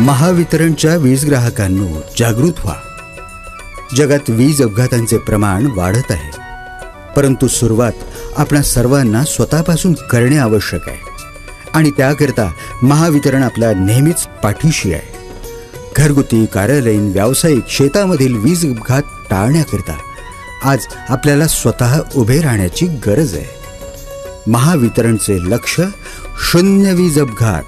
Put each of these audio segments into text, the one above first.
महावितरणच्या वीज ग्राहकांनो, जागृत व्हा. जगात वीज अपघातांचे प्रमाण वाढत आहे, परंतु सुरुवात आपणा सर्वांना स्वतःपासून करणे आवश्यक आहे आणि त्याकरता महावितरण आपल्या नेहमीच पाठीशी आहे. घरगुती, कार्यालयीन, व्यावसायिक, शेतामधील वीज अपघात टाळण्याकरता आज आपल्याला स्वतः उभे राहण्याची गरज आहे. महावितरणचे लक्ष्य 0 वीज अपघात.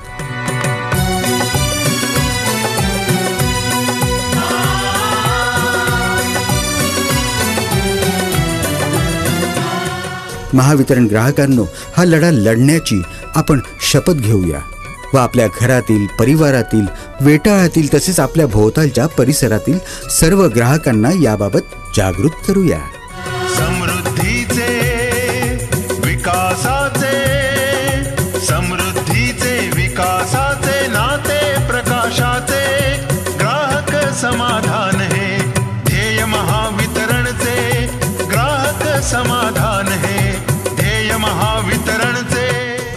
महावितरण ग्राहकांनो, हा लढा लढण्याची आपण शपथ घेऊया व आपल्या घरातील, परिवारातील, वेटाळातील तसेच आपल्या भोवतालच्या परिसरातील सर्व ग्राहकांना याबाबत जागृत करूया. समृद्धीचे, विकासाचे, समृद्धीचे, विकासाचे नाते प्रकाशाचे, ग्राहक समाधान हे ध्येय महावितरणचे, ग्राहक समाधान हे ध्येय महावितरणचे.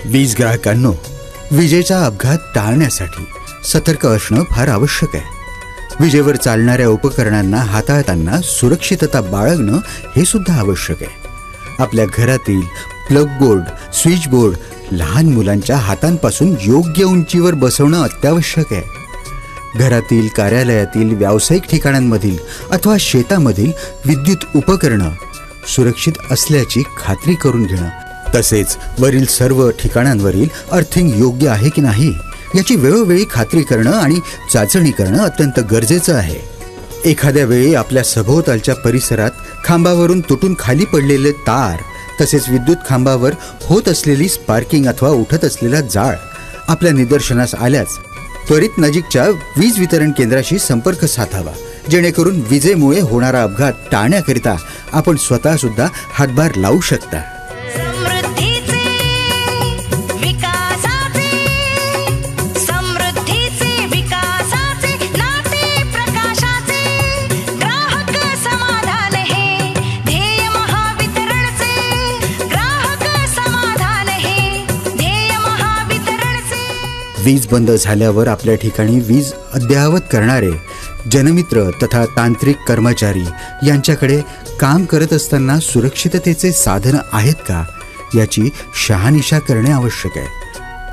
वीज ग्राहकांनो, विजेचा अपघात टाळण्यासाठी सतर्क असणं फार आवश्यक आहे. विजेवर चालणाऱ्या उपकरणांना हाताळताना सुरक्षितता बाळगणं हे सुद्धा आवश्यक आहे. आपल्या घरातील प्लग बोर्ड, स्विच बोर्ड लहान मुलांच्या हातांपासून योग्य उंचीवर बसवणं अत्यावश्यक आहे. घरातील, कार्यालयातील, व्यावसायिक ठिकाणांमधील अथवा शेतामधील विद्युत उपकरणं सुरक्षित असल्याची खात्री करून घेणं, तसेच वरील सर्व ठिकाणांवरील अर्थिंग योग्य आहे की नाही याची वेळोवेळी खात्री करणं आणि चाचणी करणं अत्यंत गरजेचं आहे. एखाद्या वेळी आपल्या सभोवतालच्या परिसरात खांबावरून तुटून खाली पडलेले तार तसेच विद्युत खांबावर होत असलेली स्पार्किंग अथवा उठत असलेला जाळ आपल्या निदर्शनास आल्यास त्वरित नजीकच्या वीज वितरण केंद्राशी संपर्क साधावा, जेणेकरून विजेमुळे होणारा अपघात टाळण्याकरिता आपण स्वतः सुद्धा हातभार लावू शकता. वीज बंद झाल्यावर आपल्या ठिकाणी वीज अद्ययावत करणारे जनमित्र तथा तांत्रिक कर्मचारी यांच्याकडे काम करत असताना सुरक्षिततेचे साधनं आहेत का याची शहानिशा करणे आवश्यक आहे.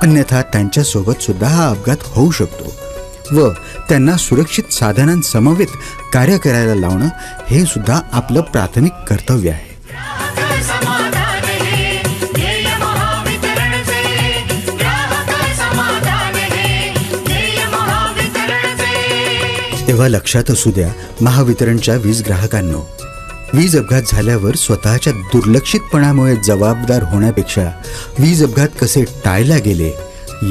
अन्यथा त्यांच्यासोबत सुद्धा हा अपघात होऊ शकतो व त्यांना सुरक्षित साधनांसमवेत कार्य करायला लावणं हे सुद्धा आपलं प्राथमिक कर्तव्य आहे. तेव्हा लक्षात असू द्या महावितरणच्या वीज ग्राहकांनो, वीज अपघात झाल्यावर स्वतःच्या दुर्लक्षितपणामुळे जबाबदार होण्यापेक्षा वीज अपघात कसे टाळले गेले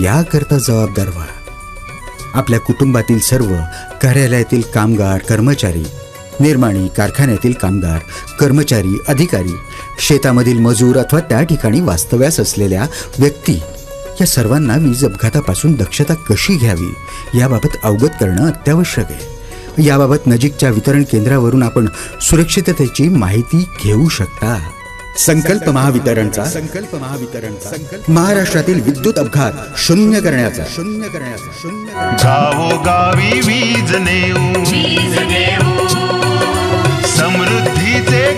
याकरता जबाबदार व्हा. आपल्या कुटुंबातील सर्व, कार्यालयातील कामगार, कर्मचारी, निर्माणी, कारखान्यातील कामगार, कर्मचारी, अधिकारी, शेतामधील मजूर अथवा त्या ठिकाणी वास्तव्यास असलेल्या व्यक्ती या सर्वांना वीज अपघातापासून दक्षता कशी घ्यावी याबाबत अवगत करणं अत्यावश्यक आहे. याबाबत नजीकच्या वितरण केंद्रावरून आपण सुरक्षिततेची माहिती घेऊ शकता. संकल्प महावितरणचा, महाराष्ट्रातील विद्युत अपघात 0 करण्याचा. गावोगावी वीज नेऊ, समृद्धीचे